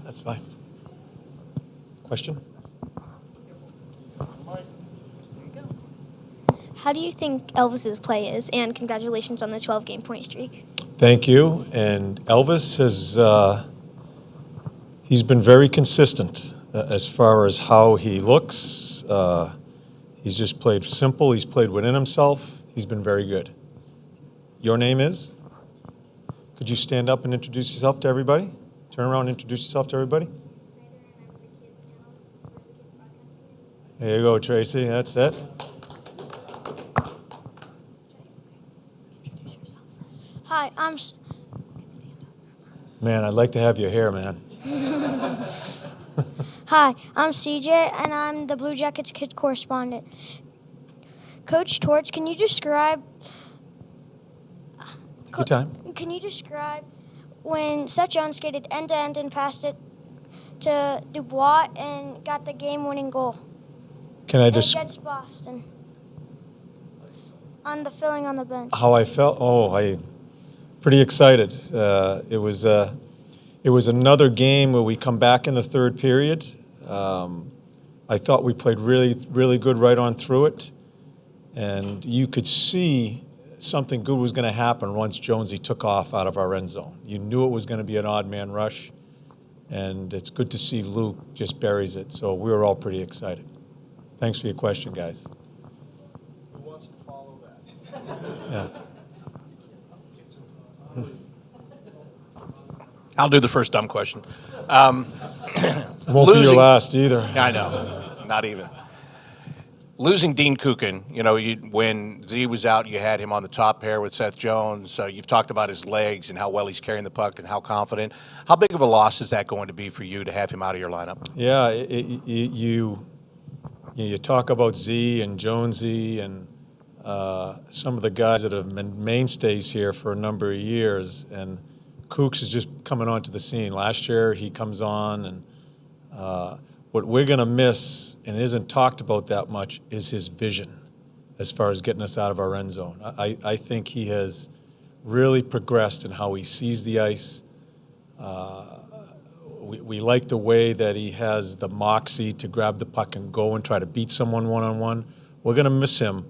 that's fine. Question? How do you think Elvis's play is? And congratulations on the 12-game point streak. Thank you. And Elvis has he's been very consistent as far as how he looks. He's just played simple. He's played within himself. He's been very good. Your name is? Could you stand up and introduce yourself to everybody? Turn around and introduce yourself to everybody. There you go, Tracy. That's it. Hi, Man, I'd like to have your hair, man. Hi, I'm CJ, and I'm the Blue Jackets kid correspondent. Coach Torts, can you describe? Take your time. Can you describe when Seth Jones skated end to end and passed it to Dubois and got the game-winning goal? Can I just Against Boston. On the filling on the bench. how I felt? Pretty excited. It was another game where we come back in the third period. I thought we played really, really good right on through it. And you could see something good was going to happen once Jonesy took off out of our end zone. You knew it was going to be an odd man rush. And it's good to see Luke just buries it. So we were all pretty excited. Thanks for your question, guys. Who wants to follow that? Yeah. I'll do the first dumb question. It won't be your last either. I know, not even. Losing Dean Kukin, when Z was out, you had him on the top pair with Seth Jones. You've talked about his legs and how well he's carrying the puck and how confident. How big of a loss is that going to be for you to have him out of your lineup? Yeah, you talk about Z and Jonesy and some of the guys that have been mainstays here for a number of years, and Kooks is just coming onto the scene. Last year he comes on, and what we're going to miss, and isn't talked about that much, is his vision as far as getting us out of our end zone. I think he has really progressed in how he sees the ice. We like the way that he has the moxie to grab the puck and go and try to beat someone one-on-one. We're going to miss him,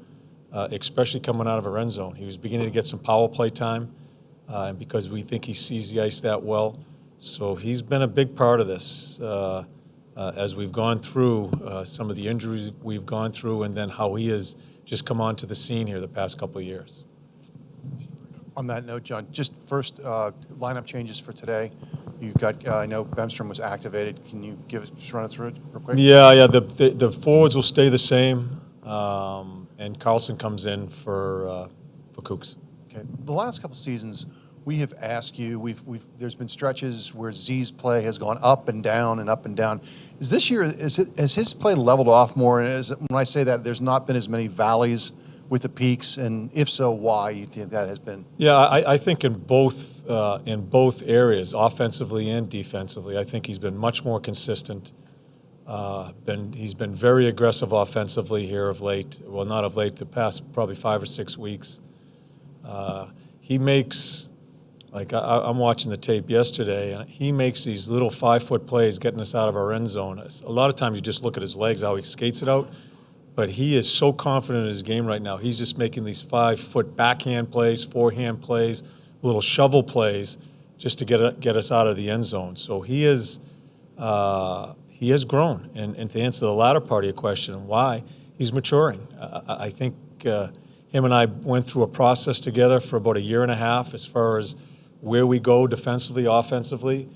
especially coming out of our end zone. He was beginning to get some power play time, and because we think he sees the ice that well. So he's been a big part of this as we've gone through some of the injuries we've gone through, and then how he has just come onto the scene here the past couple of years. On that note, John, just first lineup changes for today. You've got, I know Bemstrom was activated. Can you just run it through it real quick? Yeah. The forwards will stay the same, and Carlson comes in for Kooks. Okay. The last couple seasons, we have asked you. There's been stretches where Z's play has gone up and down and up and down. Is this year has his play leveled off more? And when I say that, there's not been as many valleys with the peaks, and if so, why you think that has been? Yeah, I think in both areas, offensively and defensively, I think he's been much more consistent. He's been very aggressive offensively here of late. Well, not of late, the past probably 5 or 6 weeks. He makes, I'm watching the tape yesterday, and he makes these little 5-foot plays getting us out of our end zone. A lot of times you just look at his legs, how he skates it out. But he is so confident in his game right now. He's just making these 5-foot backhand plays, forehand plays, little shovel plays, just to get us out of the end zone. So he has grown. And to answer the latter part of your question, why, he's maturing. I think him and I went through a process together for about 1.5 years as far as where we go defensively, offensively.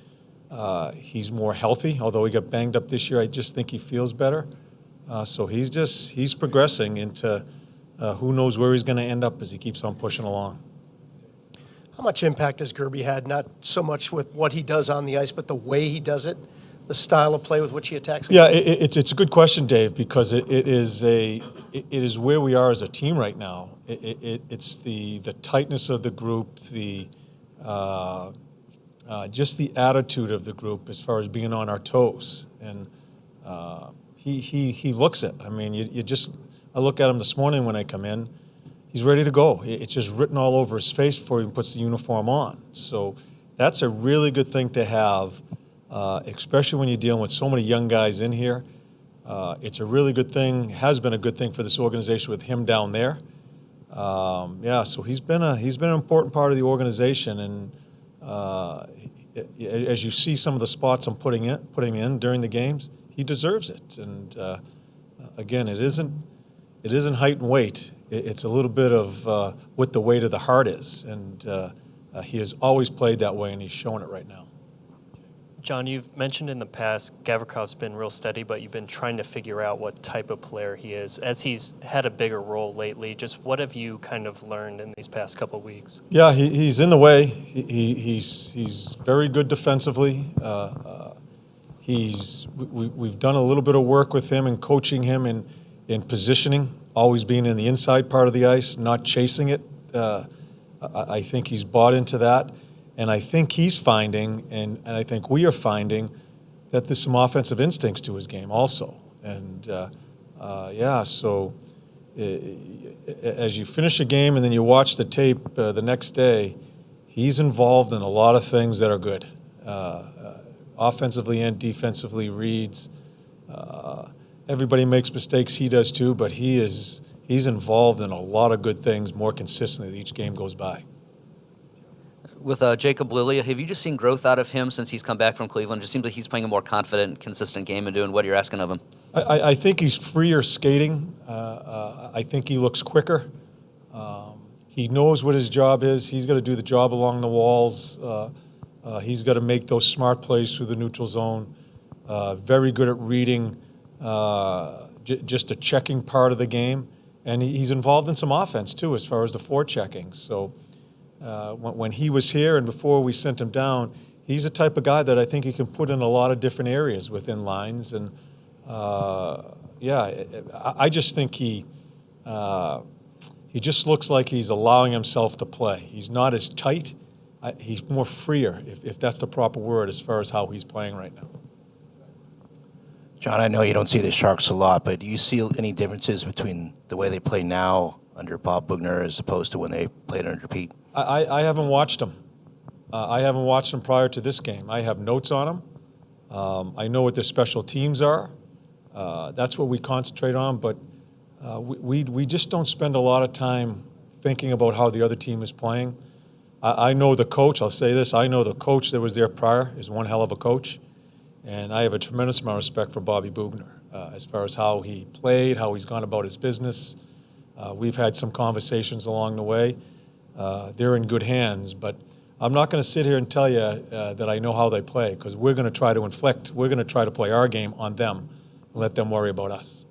He's more healthy, although he got banged up this year. I just think he feels better. So he's progressing into who knows where he's going to end up as he keeps on pushing along. How much impact has Gerby had, not so much with what he does on the ice, but the way he does it, the style of play with which he attacks? Yeah, it's a good question, Dave, because it is where we are as a team right now. It's the tightness of the group, just the attitude of the group as far as being on our toes, and he looks it. I mean, I look at him this morning when I come in. He's ready to go. It's just written all over his face before he puts the uniform on. So that's a really good thing to have especially when you're dealing with so many young guys in here. It's a really good thing, has been a good thing for this organization with him down there. So he's been an important part of the organization, and as you see some of the spots I'm putting him in during the games, he deserves it. And again, it isn't height and weight. It's a little bit of what the weight of the heart is, and he has always played that way, and he's showing it right now. John, you've mentioned in the past Gavrikov's been real steady, but you've been trying to figure out what type of player he is. As he's had a bigger role lately, just what have you kind of learned in these past couple of weeks? Yeah, he's in the way. He's very good defensively. We've done a little bit of work with him and coaching him in positioning, always being in the inside part of the ice, not chasing it. I think he's bought into that. And I think he's finding, and I think we are finding, that there's some offensive instincts to his game also. And so as you finish a game and then you watch the tape the next day, he's involved in a lot of things that are good, offensively and defensively, reads. Everybody makes mistakes, he does too, but he's involved in a lot of good things more consistently as each game goes by. With Jacob Lilia, have you just seen growth out of him since he's come back from Cleveland? It just seems like he's playing a more confident, consistent game and doing what you're asking of him. I think he's freer skating. I think he looks quicker. He knows what his job is. He's got to do the job along the walls. He's got to make those smart plays through the neutral zone. Very good at reading just a checking part of the game. And he's involved in some offense, too, as far as the forechecking. So when he was here and before we sent him down, he's the type of guy that I think he can put in a lot of different areas within lines. And, I just think he just looks like he's allowing himself to play. He's not as tight. He's more freer, if that's the proper word, as far as how he's playing right now. John, I know you don't see the Sharks a lot, but do you see any differences between the way they play now under Bob Bugner as opposed to when they played under Pete? I haven't watched them. I haven't watched them prior to this game. I have notes on them. I know what their special teams are. That's what we concentrate on, but we just don't spend a lot of time thinking about how the other team is playing. I know the coach. I'll say this. I know the coach that was there prior is one hell of a coach, and I have a tremendous amount of respect for Bobby Bugner as far as how he played, how he's gone about his business. We've had some conversations along the way. They're in good hands, but I'm not going to sit here and tell you that I know how they play, because we're going to try to inflict. We're going to try to play our game on them and let them worry about us.